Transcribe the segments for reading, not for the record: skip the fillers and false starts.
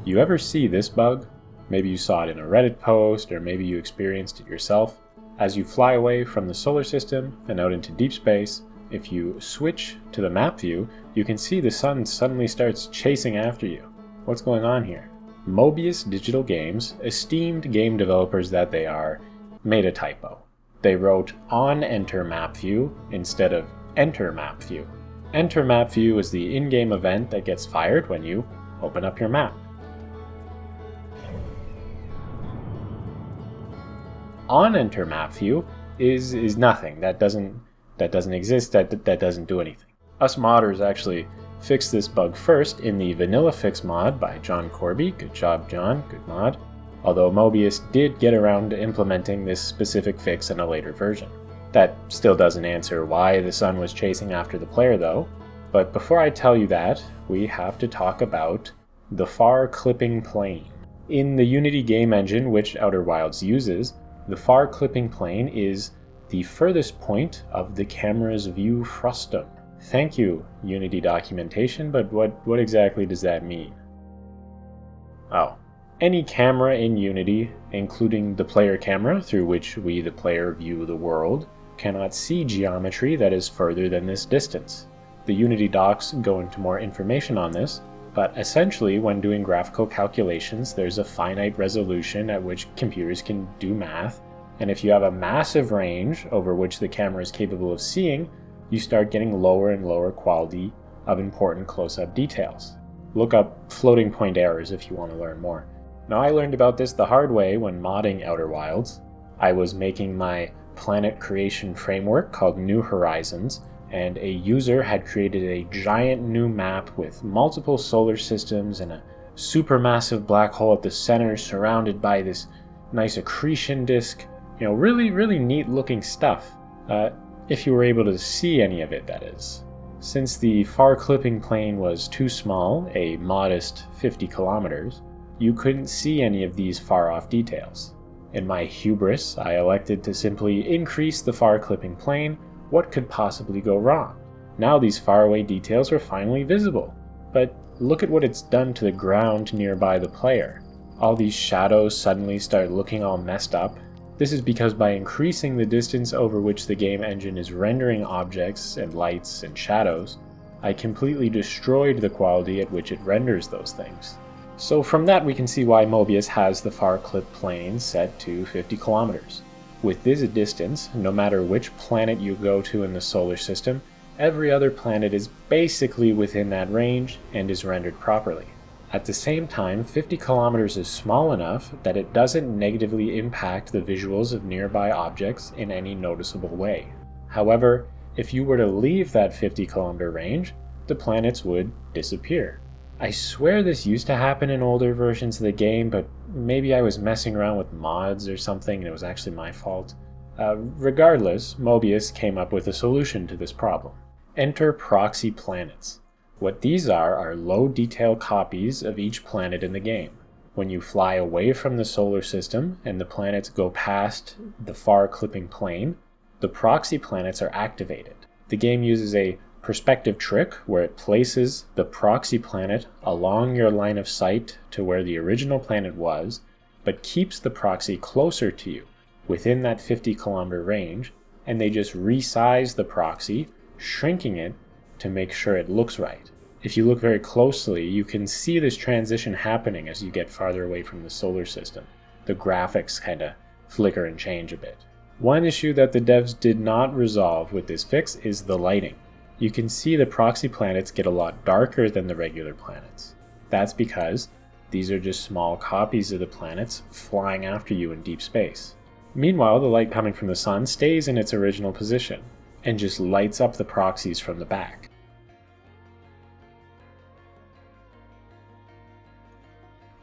You ever see this bug? Maybe you saw it in a Reddit post, or maybe you experienced it yourself. As you fly away from the solar system and out into deep space, if you switch to the map view, you can see the sun suddenly starts chasing after you. What's going on here? Mobius Digital Games, esteemed game developers that they are, made a typo. They wrote on enter map view instead of enter map view. Enter map view is the in-game event that gets fired when you open up your map. On enter map view is nothing. That doesn't exist. That doesn't do anything. Us modders actually fixed this bug first in the vanilla fix mod by John Corby. Good job, John. Good mod. Although Mobius did get around to implementing this specific fix in a later version. That still doesn't answer why the sun was chasing after the player though. But before I tell you that, we have to talk about the far clipping plane. In the Unity game engine, which Outer Wilds uses, the far clipping plane is the furthest point of the camera's view frustum. Thank you, Unity documentation, but what exactly does that mean? Oh, any camera in Unity, including the player camera through which we, the player, view the world, cannot see geometry that is further than this distance. The Unity docs go into more information on this, but essentially when doing graphical calculations, there's a finite resolution at which computers can do math, and if you have a massive range over which the camera is capable of seeing, you start getting lower and lower quality of important close-up details. Look up floating point errors if you want to learn more. Now, I learned about this the hard way when modding Outer Wilds. I was making my planet creation framework called New Horizons, and a user had created a giant new map with multiple solar systems and a supermassive black hole at the center surrounded by this nice accretion disk. Really neat looking stuff. If you were able to see any of it, that is. Since the far clipping plane was too small, a modest 50 kilometers, you couldn't see any of these far off details. In my hubris, I elected to simply increase the far clipping plane. What could possibly go wrong? Now these faraway details were finally visible. But look at what it's done to the ground nearby the player. All these shadows suddenly start looking all messed up. This is because by increasing the distance over which the game engine is rendering objects and lights and shadows, I completely destroyed the quality at which it renders those things. So from that we can see why Mobius has the far clip plane set to 50 kilometers. With this distance, no matter which planet you go to in the solar system, every other planet is basically within that range and is rendered properly. At the same time, 50 kilometers is small enough that it doesn't negatively impact the visuals of nearby objects in any noticeable way. However, if you were to leave that 50 kilometer range, the planets would disappear. I swear this used to happen in older versions of the game, but maybe I was messing around with mods or something and it was actually my fault. Regardless, Mobius came up with a solution to this problem. Enter proxy planets. What these are low detail copies of each planet in the game. When you fly away from the solar system and the planets go past the far clipping plane, the proxy planets are activated. The game uses a perspective trick where it places the proxy planet along your line of sight to where the original planet was, but keeps the proxy closer to you within that 50 kilometer range, and they just resize the proxy, shrinking it to make sure it looks right. If you look very closely, you can see this transition happening as you get farther away from the solar system. The graphics kind of flicker and change a bit. One issue that the devs did not resolve with this fix is the lighting. You can see the proxy planets get a lot darker than the regular planets. That's because these are just small copies of the planets flying after you in deep space. Meanwhile, the light coming from the sun stays in its original position and just lights up the proxies from the back.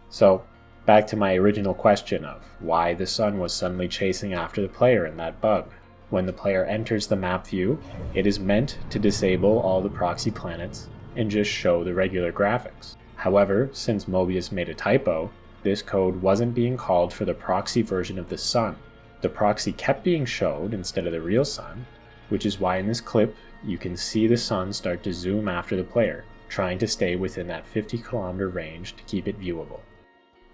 So, back to my original question of why the sun was suddenly chasing after the player in that bug. When the player enters the map view, it is meant to disable all the proxy planets and just show the regular graphics. However, since Mobius made a typo, this code wasn't being called for the proxy version of the sun. The proxy kept being showed instead of the real sun, which is why in this clip you can see the sun start to zoom after the player, trying to stay within that 50 kilometer range to keep it viewable.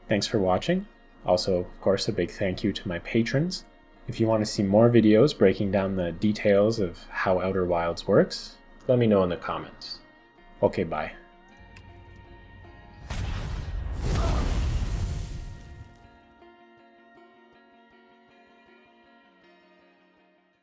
Thanks for watching. Also, of course, a big thank you to my patrons. If you want to see more videos breaking down the details of how Outer Wilds works, let me know in the comments. Okay, bye.